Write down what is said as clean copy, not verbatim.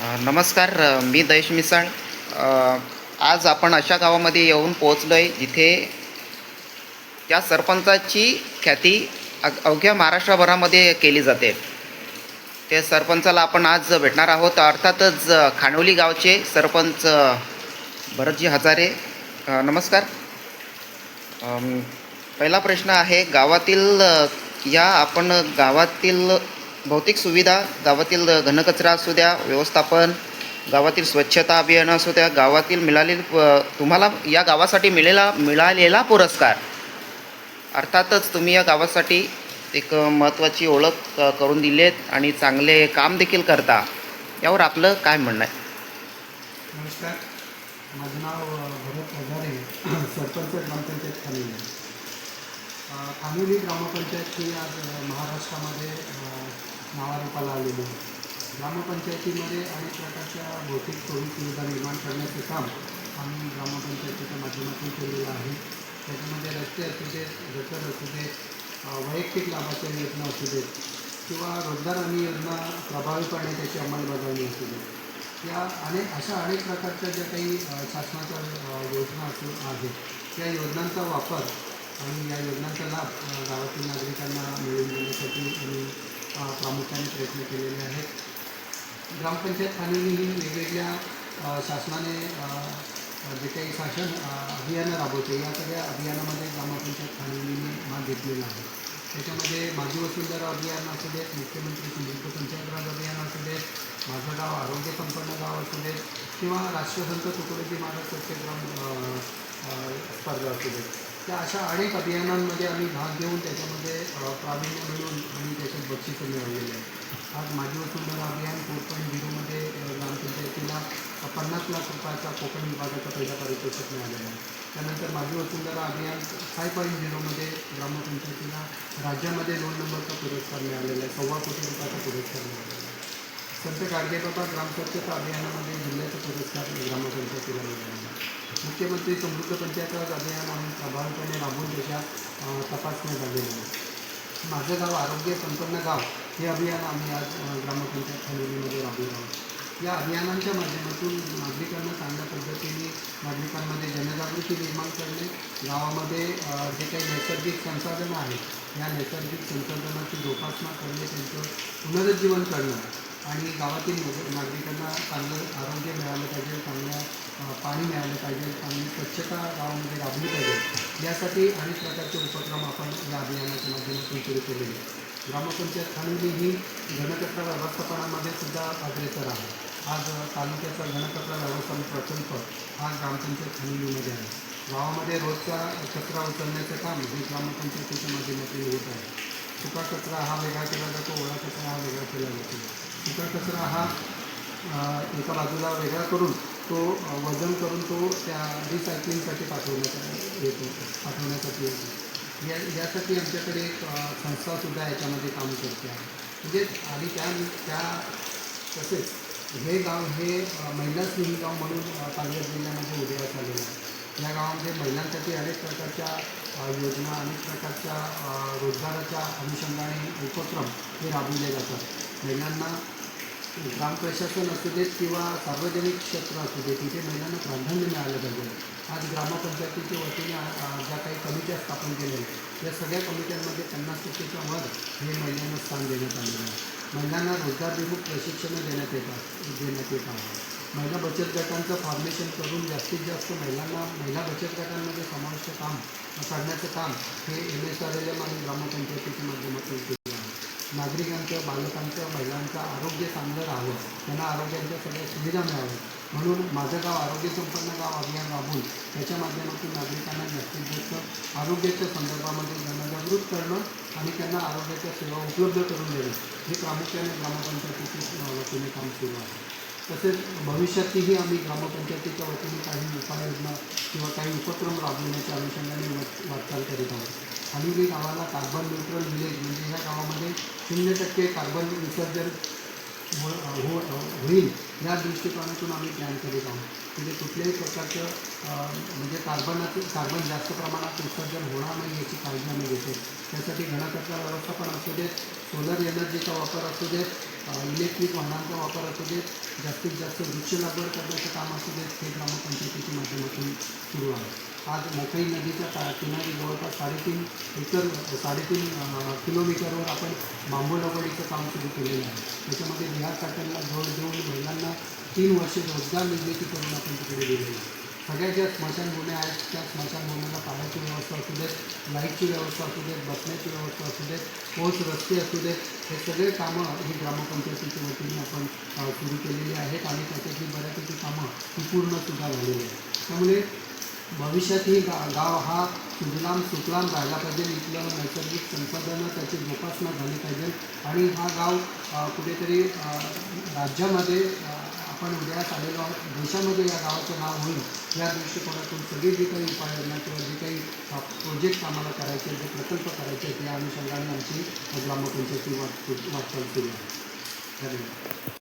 नमस्कार. मी दैश मिसाळ. आज आपण अशा गावामध्ये येऊन पोहोचलो आहे जिथे त्या सरपंचाची ख्याती अवघ्या महाराष्ट्रभरामध्ये केली जाते. ते सरपंचाला आपण आज भेटणार आहोत. अर्थातच खानोली गावचे सरपंच भरतजी हजारे. नमस्कार. पहिला प्रश्न आहे, गावातील आपण गावातील भौतिक सुविधा, गावातील घनकचरा असू द्या, व्यवस्थापन, गावातील स्वच्छता अभियान असू द्या, गावातील तुम्हाला या गावासाठी मिळालेला पुरस्कार, अर्थातच तुम्ही या गावासाठी एक महत्त्वाची ओळख करून दिली आहेत आणि चांगले काम देखील करता, यावर आपलं काय म्हणणं आहे? नमस्कार, माझं नाव भरत हजारे, सरपंच ग्रामपंचायत खानोली. खानोली ग्रामपंचायत ही आज महाराष्ट्रामध्ये नावारूपाला आलेली आहे. ग्रामपंचायतीमध्ये अनेक प्रकारच्या भौतिक सोयीसुविधा निर्माण करण्याचे काम आम्ही ग्रामपंचायतीच्या माध्यमातून केलेलं आहे. त्याच्यामध्ये रस्ते असू देत, गटर असू देत, वैयक्तिक लाभाच्या योजना असू देत किंवा रोजगार हमी योजना प्रभावीपणे त्याची अंमलबजावणी असू देत, या अशा अनेक प्रकारच्या ज्या काही शासनाच्या योजना आहेत, या योजनांचा वापर आणि या योजनांचा लाभ गावातील नागरिकांना मिळवून देण्यासाठी आम्ही प्रामुख्याने प्रयत्न केलेले आहेत. ग्रामपंचायत खानोली ही वेगवेगळ्या शासनाने जे काही शासन अभियानं राबवते, या सगळ्या अभियानामध्ये ग्रामपंचायत खानोलीने भाग घेतलेला आहे. त्याच्यामध्ये माझी वसुंधरा अभियान असू देत, मुख्यमंत्री समृद्ध पंचायत राज अभियान असू देत, माझं गाव आरोग्य संपन्न गाव असू देत किंवा राष्ट्रसंत तुकडोजी महाराज स्वच्छग्राम स्पर्धा असू देत, त्या अशा अनेक अभियानांमध्ये आम्ही भाग घेऊन त्याच्यामध्ये प्रावीण्य मिळवून आणि त्याच्यात बक्षिसं मिळवलेले आहे. आज माझी वसुंधरा अभियान 4.0मध्ये ग्रामपंचायतीला 50 लाख रुपयाचा कोकण विभागाचा पहिला पारितोषिक मिळालेला आहे. त्यानंतर माझी वसुंधरा अभियान 5.0मध्ये ग्रामपंचायतीला राज्यामध्ये 2 नंबरचा पुरस्कार मिळालेला आहे. 1.25 कोटी रुपयाचा पुरस्कार मिळालेला आहे. संत गाडगेबाबा ग्रामस्वच्छता अभियानामध्ये जिल्ह्याचा पुरस्कार ग्रामपंचायतीला मिळालेला आहे. मुख्यमंत्री समृद्ध पंचायत राज अभियान आम्ही प्रभावीपणे राबवून त्याच्या तपासण्या झालेल्या आहे. माझं गाव आरोग्य संपन्न गाव हे अभियान आम्ही आज ग्रामपंचायत खानोलीमध्ये राबवत आहोत. या अभियानांच्या माध्यमातून नागरिकांना चांगल्या पद्धतीने नागरिकांमध्ये जनजागृती निर्माण करणे, गावामध्ये जे काही नैसर्गिक संसाधनं आहेत, या नैसर्गिक संसाधनाची जोपासना करणे, त्यांचं पुनरुज्जीवन करणं आणि गावातील नागरिकांना चांगलं आरोग्य मिळालं पाहिजे, चांगलं पाणी मिळालं पाहिजे, चांगली स्वच्छता गावामध्ये राबली पाहिजे, यासाठी अनेक प्रकारचे उपक्रम आपण या अभियानाच्या माध्यमातून सुरू केलेले. ग्रामपंचायत खानोली ही घनकचरा व्यवस्थापनामध्ये सुद्धा अग्रेसर आहे. आज तालुक्याचा घनकचरा व्यवस्थापन प्रकल्प हा ग्रामपंचायत खानोलीमध्ये आहे. गावामध्ये रोजचा कचरा उचलण्याचं काम हे ग्रामपंचायतीच्या माध्यमातून होत आहे. सुका कचरा हा वेगळा केला जातो, ओला कचरा हा वेगळा केला जातो. सुका कचरा हा एका बाजूला वेगळा करून तो वजन करून तो त्या रिसायकलिंगसाठी पाठवण्यासाठी येतो. यासाठी आमच्याकडे एक संस्थासुद्धा याच्यामध्ये काम करते आहे. म्हणजे आणि त्या तसेच हे गाव हे महिला स्नेही गाव म्हणून पालघर जिल्ह्यामध्ये उदयास आलेलं आहे. या गावामध्ये महिलांसाठी अनेक प्रकारच्या योजना, अनेक प्रकारच्या रोजगाराच्या अनुषंगाने उपक्रम हे राबविले जातात. महिलांना ग्रामप्रशासन असू देत किंवा सार्वजनिक क्षेत्र असू देत, तिथे महिलांना प्राधान्य मिळालं पाहिजे. आज ग्रामपंचायतीच्या वतीने ज्या काही कमिट्या स्थापन केलेल्या आहेत, या सगळ्या कमिट्यांमध्ये 50%च्या वर हे महिलांना स्थान देण्यात आलेलं आहे. महिलांना रोजगारभिमुख प्रशिक्षणं देण्यात येत आहे. महिला बचत गटांचं फॉर्मेशन करून जास्तीत जास्त महिला बचत गटांमध्ये समाविष्ट करण्याचं काम हे MSRLM आणि ग्रामपंचायतीच्या माध्यमातून केलं आहे. नागरिकांचं, बालकांचं, महिलांचं आरोग्य चांगलं राहावं, त्यांना आरोग्याच्या सगळ्या सुविधा मिळाव्यात म्हणून माझं गाव आरोग्य संपन्न गाव अभियान राबवून त्याच्या माध्यमातून नागरिकांना जास्तीत जास्त आरोग्याच्या संदर्भामध्ये जनजागृत करणं आणि त्यांना आरोग्याच्या सेवा उपलब्ध करून देणं हे प्रामुख्याने ग्रामपंचायतीच्या वतीने काम सुरू आहे. तसेच भविष्यातही आम्ही ग्रामपंचायतीच्या वतीने काही उपाययोजना किंवा काही उपक्रम राबविण्याच्या अनुषंगाने वाटचाल करीत आहोत. खानोली गावाला कार्बन न्यूट्रल विलेज म्हणजे ह्या गावामध्ये 0% कार्बन विसर्जन होईल या दृष्टिकोनातून आम्ही प्लॅन करीत आहोत. तिथे कुठल्याही प्रकारचं म्हणजे कार्बन जास्त प्रमाणात उत्सर्जन होणार नाही याची काळजी आम्ही घेतो. त्यासाठी घनकचरा व्यवस्थापन असू देत, सोलर एनर्जीचा वापर असू देत, इलेक्ट्रिक वाहनांचा वापर असू देत, जास्तीत जास्त वृक्ष लागवड करण्याचं काम असू देत, हे ग्रामपंचायतीच्या माध्यमातून सुरू आहे. आज मोखाई नदीच्या किनारी जवळपास 3.5 किलोमीटरवर आपण बांबू लागवडीचं काम सुरू केलेलं आहे. त्याच्यामध्ये बिहार पॅटर्नला जोड देऊन महिलांना 3 वर्षे रोजगार निर्मिती करून आपण तिकडे दिलेलं आहे. सगळ्या ज्या स्मशानभूम्या आहेत त्या स्मशानभूमीला पाण्याची व्यवस्था असू देत, लाईटची व्यवस्था असू देत, बसण्याची व्यवस्था असू देत, पोच रस्ते असू देत, हे सगळे कामं ही ग्रामपंचायतीच्या वतीने आपण सुरू केलेली आहेत आणि त्याच्यातली बऱ्यापैकी कामं ही पूर्णसुद्धा झालेली आहेत. त्यामुळे भविष्यात ही गाव हा सुजलाम सुफलाम राहिला पाहिजे. इथलं नैसर्गिक संसाधनं त्याची जोपासना झाली पाहिजे आणि हा गाव कुठेतरी राज्यामध्ये आपण उदयास आलेलो आहोत, देशामध्ये या गावाचं नाव होईल या दृष्टिकोनातून सगळी जी काही उपाययोजना किंवा जे काही प्रोजेक्ट आम्हाला करायचे, जे प्रकल्प करायचे आहेत या अनुषंगाने आमची ग्रामपंचायती वाटचाल सुरू आहे. धन्यवाद.